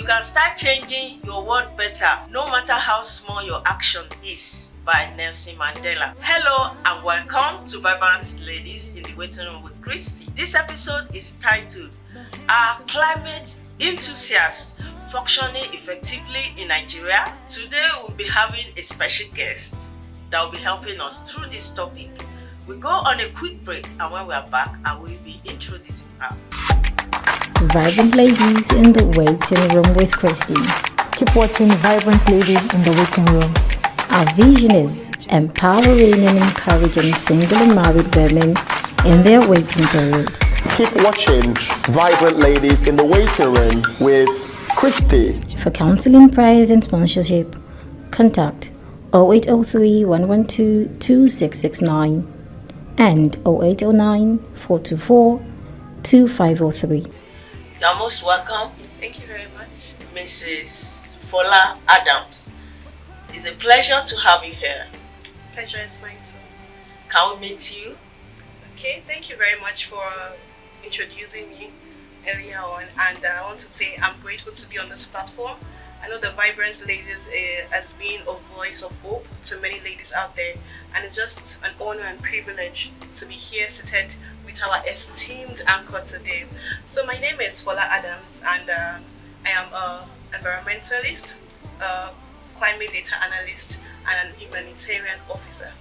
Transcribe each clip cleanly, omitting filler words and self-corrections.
You can start changing your world better, no matter how small your action is, by Nelson Mandela. Hello and welcome to Vibrant Ladies in the Waiting Room with Christy. This episode is titled, Are Climate Enthusiasts Functioning Effectively in Nigeria? Today we'll be having a special guest that will be helping us through this topic. We go on a quick break, and when we are back, I will be introducing her. Vibrant Ladies in the Waiting Room with Christy. Keep watching Vibrant Ladies in the Waiting Room. Our vision is empowering and encouraging single and married women in their waiting period. Keep watching Vibrant Ladies in the Waiting Room with Christy. For counseling, prayers and sponsorship, contact 0803 112 2669 and 0809 424 2503. You are most welcome. Thank you very much. Mrs. Fola Adams. It's a pleasure to have you here. Pleasure is mine too. Can we meet you? Okay, thank you very much for introducing me earlier on, and I want to say I'm grateful to be on this platform. I know the Vibrant Ladies has been a voice of hope to many ladies out there, and it's just an honor and privilege to be here seated with our esteemed anchor today. So my name is Fola Adams, and I am an environmentalist, a climate data analyst, and an humanitarian officer.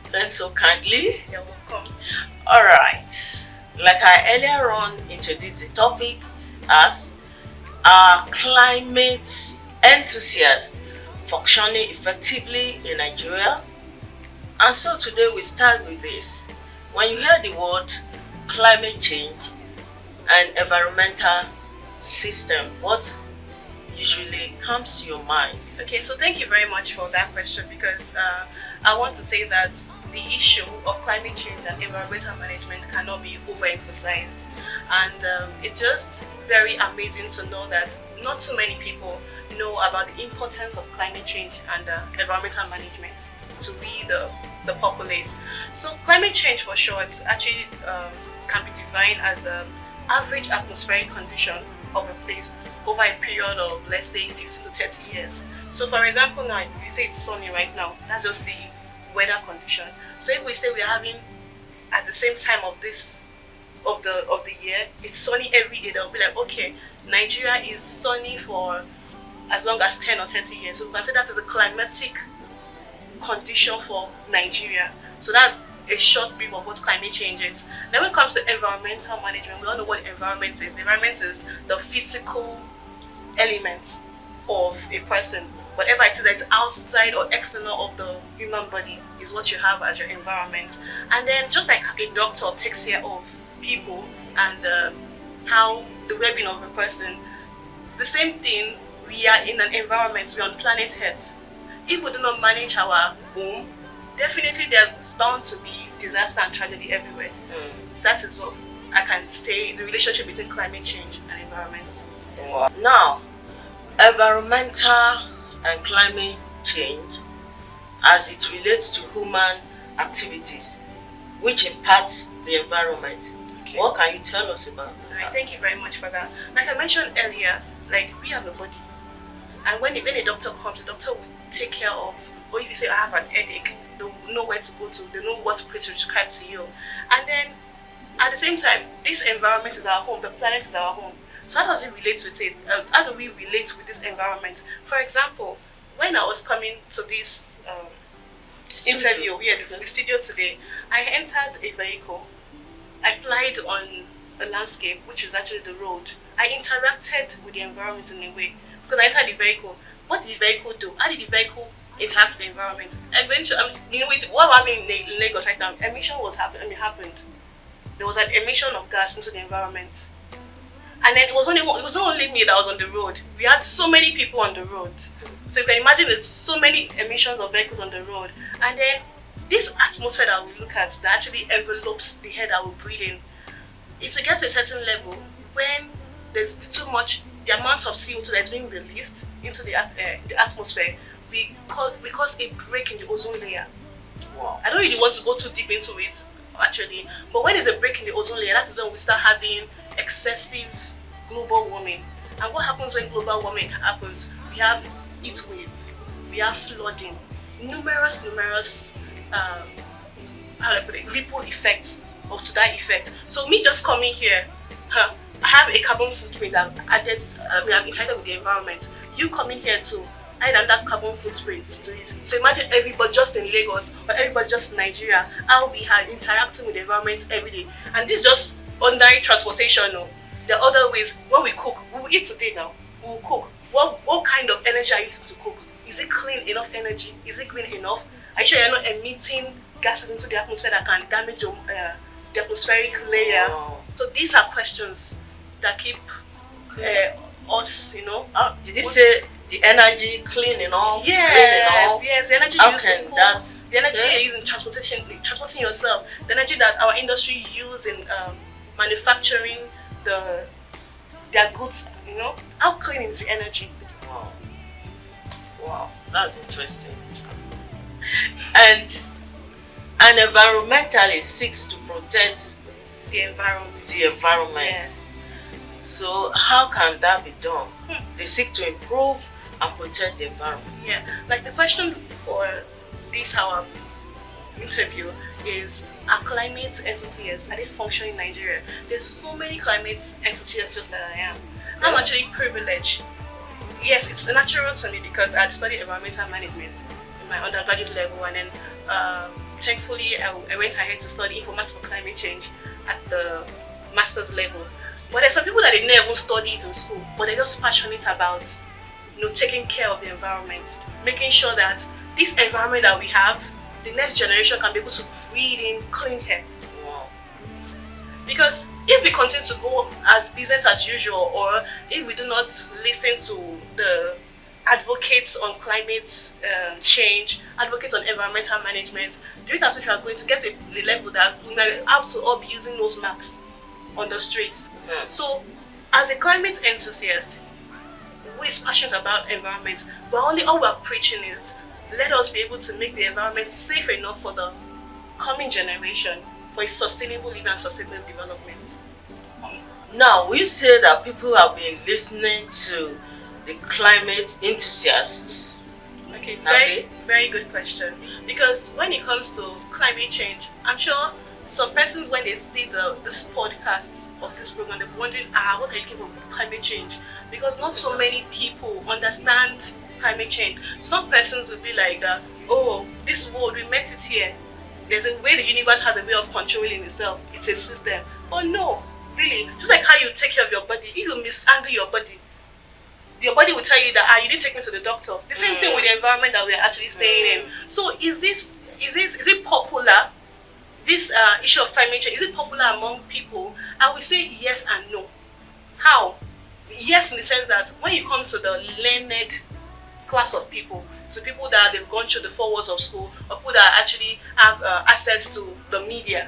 Thanks so kindly. You're welcome. Alright, like I earlier on introduced the topic as are climate enthusiasts functioning effectively in Nigeria? And so today we start with this. When you hear the word climate change and environmental system, what usually comes to your mind? Okay, so thank you very much for that question, because I want to say that the issue of climate change and environmental management cannot be overemphasized. And it's just very amazing to know that not too many people know about the importance of climate change and environmental management to we the populace. So climate change, for short, actually can be defined as the average atmospheric condition of a place over a period of, let's say, 50 to 30 years. So for example, now if you say it's sunny right now, that's just the weather condition. So if we say we're having at the same time of this of the year, it's sunny every day, they'll be like, okay, Nigeria is sunny for as long as 10 or 30 years. So we can say that is a climatic condition for Nigeria. So that's a short brief of what climate change is. Then when it comes to environmental management, we all know what environment is. The environment is the physical element of a person. Whatever it is that's outside or external of the human body is what you have as your environment. And then just like a doctor takes care of people and how the well-being of a person, the same thing, we are in an environment, we're on planet Earth. If we do not manage our home, definitely there's bound to be disaster and tragedy everywhere. That is what I can say, the relationship between climate change and environment. Wow. Now, environmental and climate change as it relates to human activities which impacts the environment. Okay. What can you tell us about Right, that? thank you very much for that. Like I mentioned earlier, like we have a body, and when a doctor comes, the doctor will take care of, or if you say I have an headache, they'll know where to go to, they know what to prescribe to you. And then at the same time, this environment is our home, the planet is our home. So how does it relate with it? How do we relate with this environment? For example, when I was coming to this interview, the studio today, I entered a vehicle. I applied on a landscape, which is actually the road. I interacted with the environment in a way, because I entered the vehicle. What did the vehicle do? How did the vehicle interact with the environment? Eventually, what happened in Lagos right now, emission happened. There was an emission of gas into the environment. And then it was not only me that was on the road. We had so many people on the road. So you can imagine it's so many emissions of vehicles on the road. And then this atmosphere that we look at that actually envelopes the air that we breathe in. If we get to a certain level, when there's too much, the amount of CO2 that's being released into the atmosphere, we cause a break in the ozone layer. Wow. I don't really want to go too deep into it, actually, but when there's a break in the ozone layer, that's when we start having excessive global warming. And what happens when global warming happens? We have heat wave, we have flooding, numerous how do I put it, ripple effects or to that effect. So me just coming here, I have a carbon footprint that I've interacted with the environment. You coming here to add another carbon footprint to it. So imagine everybody just in Lagos or everybody just in Nigeria, how we are interacting with the environment every day. And this is just ordinary transportation. No? There are other ways. When we cook, we will eat today now. We will cook. What kind of energy are you using to cook? Is it clean enough energy? Is it green enough? Are you sure you're not emitting gases into the atmosphere that can damage the atmospheric layer? Wow. So these are questions that keep us, Did you say the energy clean enough? Yes, the energy How you use to can cook, that? the energy you use in transporting yourself, the energy that our industry use in manufacturing their goods, how clean is the energy? Wow, that's interesting. And an environmentalist seeks to protect The environment. Yeah. So how can that be done? They seek to improve and protect the environment. Yeah, like the question for this our interview is, are climate enthusiasts, are they functioning in Nigeria? There's so many climate enthusiasts just like I am. I'm actually privileged. Yes, it's natural to me because I studied environmental management in my undergraduate level, and then thankfully I went ahead to study informatics for climate change at the master's level. But there's some people that they never even studied in school, but they're just passionate about taking care of the environment, making sure that this environment that we have, the next generation can be able to breathe in clean air. Wow. Because if we continue to go as business as usual, or if we do not listen to the advocates on climate change, advocates on environmental management, the rate at which we are going to get to the level that we might have to all be using nose masks on the streets. So, as a climate enthusiast who is passionate about environment, but all we are preaching is, let us be able to make the environment safe enough for the coming generation for a sustainable living and sustainable development. Now, we say that people have been listening to the climate enthusiasts. Okay, Okay. very good question. Because when it comes to climate change, I'm sure some persons, when they see this podcast of this program, they're wondering, what are you thinking of climate change? Because not so many people understand climate change. Some persons will be like, this world, we met it here. There's a way the universe has a way of controlling itself. It's a system. But no, really, just like how you take care of your body, if you mishandle your body will tell you that you didn't take me to the doctor. The same thing with the environment that we are actually staying in. So is it popular? This issue of climate change, is it popular among people? I will say yes and no. How? Yes, in the sense that when you come to the learned class of people, to people that they've gone through the 4 walls of school, or people that actually have access to the media,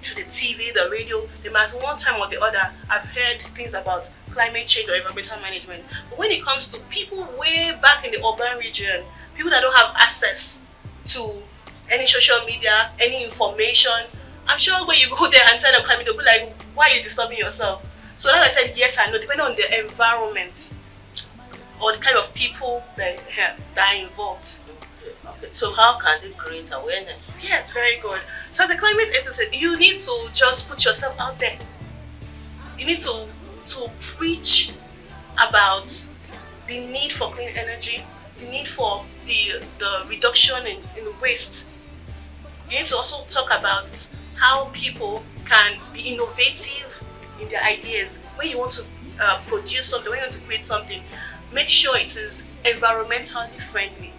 to the TV, the radio, they might one time or the other have heard things about climate change or environmental management. But when it comes to people way back in the urban region, people that don't have access to any social media, any information, I'm sure when you go there and tell them climate, they'll be like, why are you disturbing yourself? So that's why I said yes and no, depending on the environment or the kind of people that are involved. Okay. So how can they create awareness? Yes, very good. So the climate enthusiast, you need to just put yourself out there. You need to preach about the need for clean energy, the need for the reduction in waste. You need to also talk about how people can be innovative in their ideas. When you want to produce something, when you want to create something, make sure it is environmentally friendly.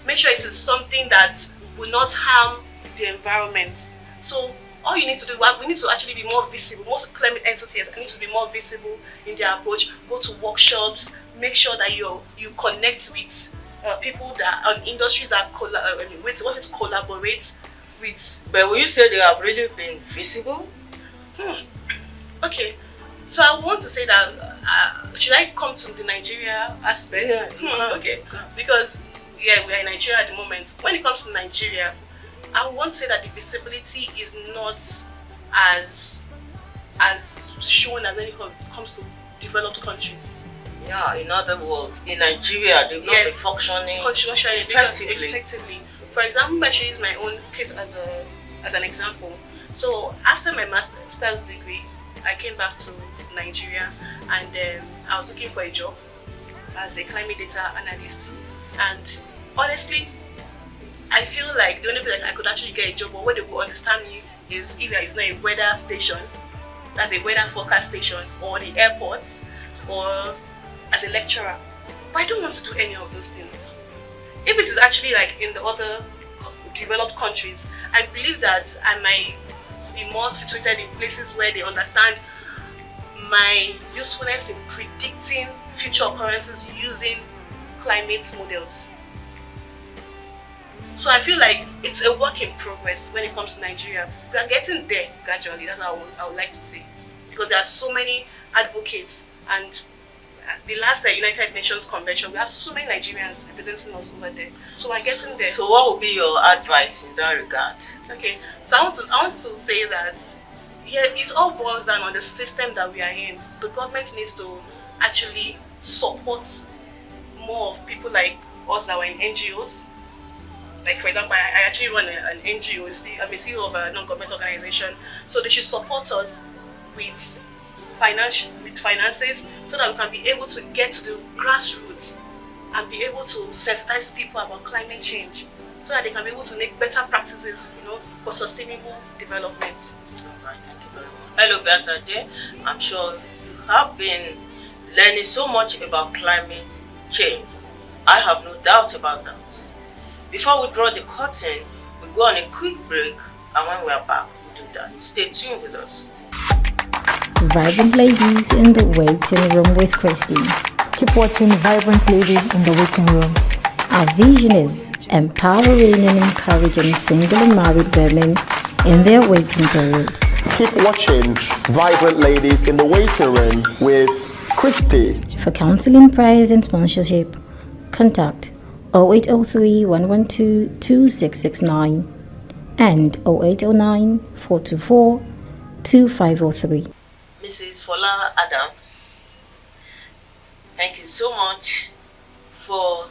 Make sure it is something that will not harm the environment. So all you need to do, we need to actually be more visible. Most climate enthusiasts need to be more visible in their approach. Go to workshops. Make sure that you connect with people that are industries that want to collaborate with. But will you say they have really been visible? Okay, so I want to say that should I come to the Nigeria aspect? Okay, because we are in Nigeria at the moment. When it comes to Nigeria, I want to say that the visibility is not as shown as when it comes to developed countries. Yeah, in other words, in Nigeria, they've not been functioning effectively. For example, I should use my own case as an example. So after my master's degree, I came back to Nigeria, and I was looking for a job as a climate data analyst. And honestly, I feel like the only place I could actually get a job, or where they will understand me, is either it's not a weather station, that's a weather forecast station, or the airport, or as a lecturer. But I don't want to do any of those things. If it is actually like in the other developed countries, I believe that I might be more situated in places where they understand my usefulness in predicting future occurrences using climate models. So I feel like it's a work in progress when it comes to Nigeria. We are getting there gradually, that's what I would like to say. Because there are so many advocates, and the last United Nations Convention, we have so many Nigerians representing us over there. So we're getting there. So what would be your advice in that regard? Okay, so I want to say that it all boils down on the system that we are in. The government needs to actually support more of people like us that were in NGOs. Like for example, I actually run an NGO. I'm a CEO of a non-government organization. So they should support us with finances, so that we can be able to get to the grassroots and be able to sensitize people about climate change, so that they can be able to make better practices, for sustainable development. Alright, thank you very much. Hello, Biasade. I'm sure you have been learning so much about climate change. I have no doubt about that. Before we draw the curtain, we go on a quick break, and when we are back, we'll do that. Stay tuned with us. Vibrant Ladies in the Waiting Room with Christy. Keep watching Vibrant Ladies in the Waiting Room. Our vision is empowering and encouraging single and married women in their waiting period. Keep watching Vibrant Ladies in the Waiting Room with Christy. For counseling, prayers and sponsorship, contact 0803 112 2669 and 0809 424 2503. Mrs. Fola Adams, thank you so much for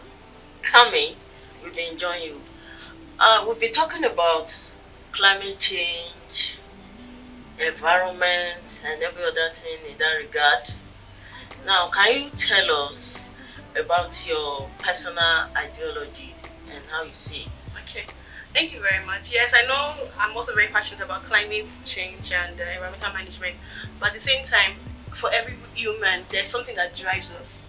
coming. We've been enjoying you. We'll be talking about climate change, environment, and every other thing in that regard. Now, can you tell us about your personal ideology and how you see it? Okay. Thank you very much. Yes, I know I'm also very passionate about climate change and environmental management, but at the same time, for every human, there's something that drives us.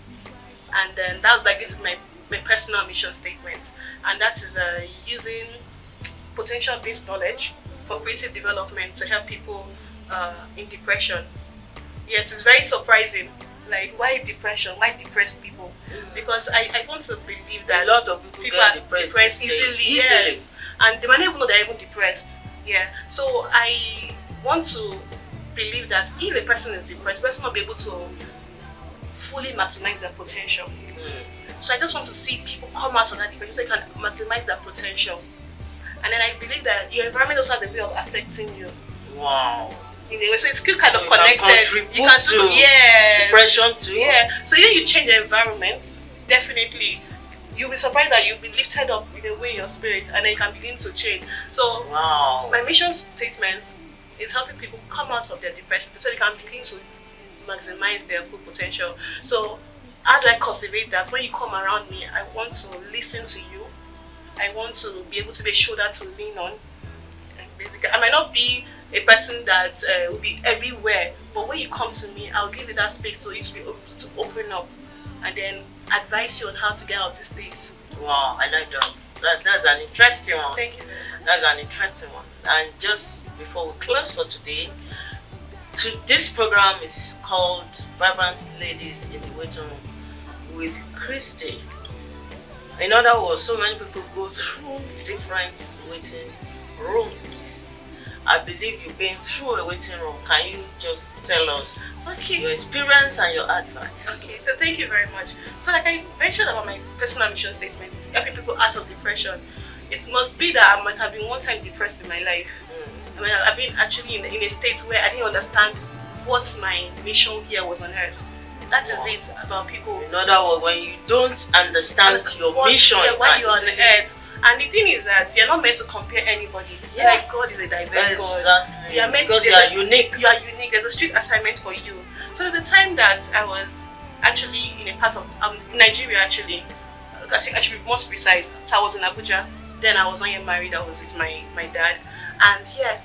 And then that's like into my personal mission statement, and that is using potential-based knowledge for creative development to help people in depression. Yes, it's very surprising. Like, why depression? Why depressed people? Because I want to believe that a lot of people are get depressed easily. Yes. And they might not even know they're even depressed. Yeah. So I want to believe that if a person is depressed, the person will be able to fully maximize their potential. So I just want to see people come out of that depression so they can maximize their potential. And then I believe that your environment also has a way of affecting you. Wow. In a way, so it's still kind of So connected. You can still depression too. Yeah. So when you change your environment, definitely you'll be surprised that you'll be lifted up in a way in your spirit, and then you can begin to change. So my mission statement is helping people come out of their depression so they can begin to maximize their full potential. So how do I cultivate that? When you come around me, I want to listen to you. I want to be able to be a shoulder to lean on. And basically, I might not be a person that will be everywhere, but when you come to me, I'll give you that space so you to be able to open up and then advise you on how to get out of this place. Wow, I like that. That's an interesting one. Thank you very much. That's an interesting one. And just before we close for today, this program is called Vibrant Ladies in the Waiting Room with Christy. In other words, so many people go through different waiting rooms. I believe you've been through a waiting room. Can you just tell us your experience and your advice? Okay, so thank you very much. So like I mentioned about my personal mission statement, helping people out of depression, it must be that I might have been one time depressed in my life. I mean, I've been actually in a state where I didn't understand what my mission here was on earth. That is it about people. In other words, when you don't understand your mission, why you are on the earth. And the thing is that you're not meant to compare anybody. Yeah. Like God is a diverse God. Exactly. You are meant because to you are unique. You are unique. There's a strict assignment for you. So the time that I was actually in a part of Nigeria, actually be more precise, so I was in Abuja. Then I was not yet married. I was with my dad, and yeah,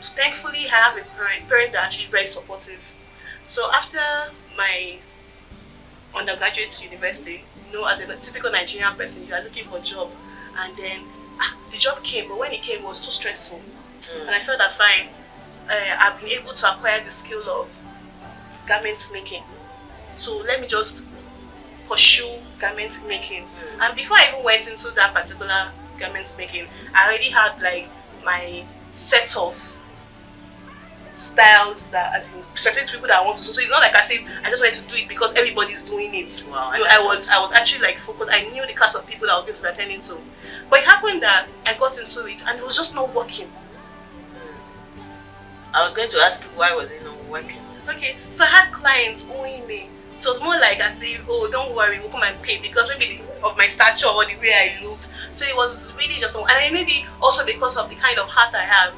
thankfully I have a parent that actually very supportive. So after my undergraduate university, as a typical Nigerian person, you are looking for a job, and then the job came, but when it came, it was too stressful, and I felt that fine. I've been able to acquire the skill of garment making, so let me just pursue garment making. And before I even went into that particular garment making, I already had like my set of styles that, as in specific people that I want to. So it's not like I said I just wanted to do it because everybody's doing it. Wow, I was actually like focused. I knew the class of people that I was going to be attending to, but it happened that I got into it and it was just not working. I was going to ask you why was it not working. Okay, so I had clients owing me. So it was more like as if, oh, don't worry, we'll come and pay because maybe of my stature or the way I looked. So it was really just, and then maybe also because of the kind of heart I have.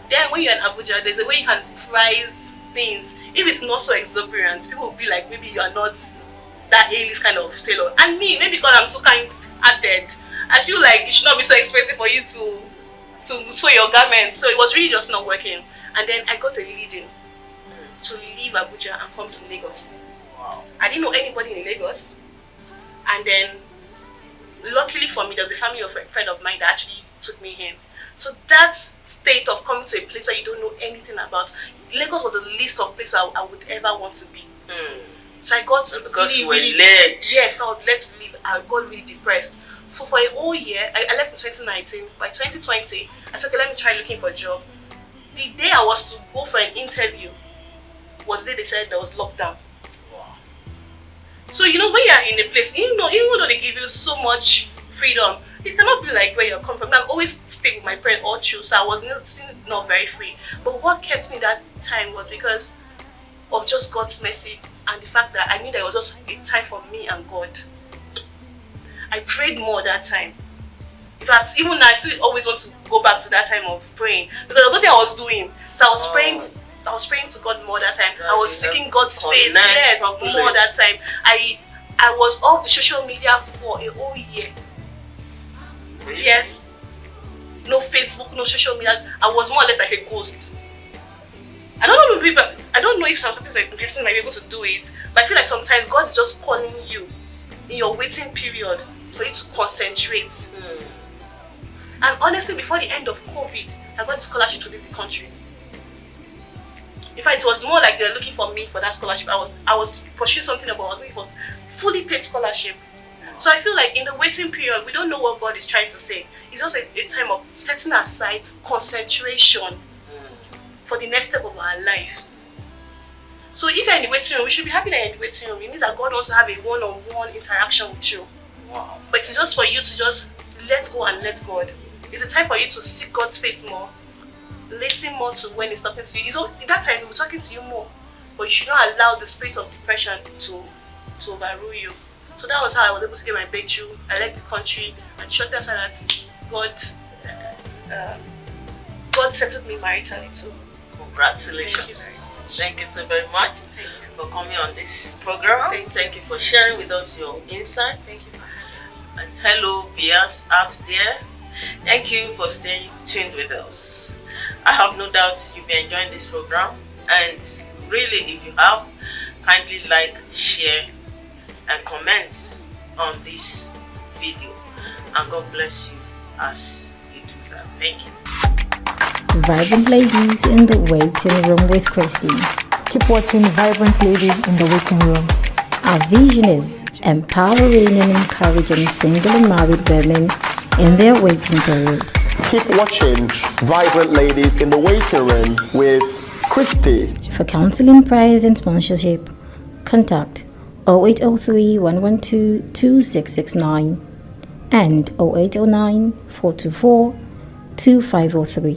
Then when you're in Abuja, there's a way you can price things. If it's not so exuberant, people will be like, maybe you are not that A-list kind of tailor. And me, maybe because I'm too kind-hearted, I feel like it should not be so expensive for you to sew your garment. So it was really just not working. And then I got a leading to leave Abuja and come to Lagos. Wow. I didn't know anybody in Lagos. And then, luckily for me, there's a family of a friend of mine that actually took me in. So that state of coming to a place where you don't know anything about, Lagos was the least of places I would ever want to be. So I got because really, you were led. Yes, I was led to leave. I got really depressed. So for a whole year, I left in 2019. By 2020, I said, okay, let me try looking for a job. The day I was to go for an interview was the day they said there was lockdown. Wow. So when you are in a place, even though they give you so much freedom, it cannot be like where you're coming from. I've always stayed with my parents all through, so I was not very free. But what kept me that time was because of just God's mercy and the fact that I knew that it was just a time for me and God. I prayed more that time. In fact, even now, I still always want to go back to that time of praying because there was nothing I was doing. So I was praying to God more that time. I was seeking God's face. Yes, more that time. I was off the social media for a whole year. Yes. No Facebook, no social media. I was more or less like a ghost. I don't know if some people might be able to do it, but I feel like sometimes God is just calling you in your waiting period for you to concentrate. And honestly, before the end of COVID, I got a scholarship to leave the country. In fact, it was more like they were looking for me for that scholarship. I was pursuing something about, I was looking for fully paid scholarship. So I feel like in the waiting period, we don't know what God is trying to say. It's just a time of setting aside concentration for the next step of our life. So if you're in the waiting room, we should be happy that you're in the waiting room. It means that God wants to have a one-on-one interaction with you. Wow. But it's just for you to just let go and let God. It's a time for you to seek God's face more, listen more to when He's talking to you. That time He will be talking to you more, but you should not allow the spirit of depression to overrule you. So that was how I was able to get my breakthrough. I left the country, and shortly after that, God settled me maritally too. Congratulations! Thank you so very much for coming on this program. Thank you for sharing with us your insights. Thank you. And hello, viewers out there. Thank you for staying tuned with us. I have no doubt you'll be enjoying this program, and really, if you have, kindly like, share, and comment on this video, and God bless you as you do that. Thank you. Vibrant Ladies in the Waiting Room with Christy. Keep watching Vibrant Ladies in the Waiting Room. Our vision is empowering and encouraging single and married women in their waiting period. Keep watching Vibrant Ladies in the Waiting Room with Christy. For counseling, prayers, and sponsorship, contact 0803 112 2669 and 0809 424 2503.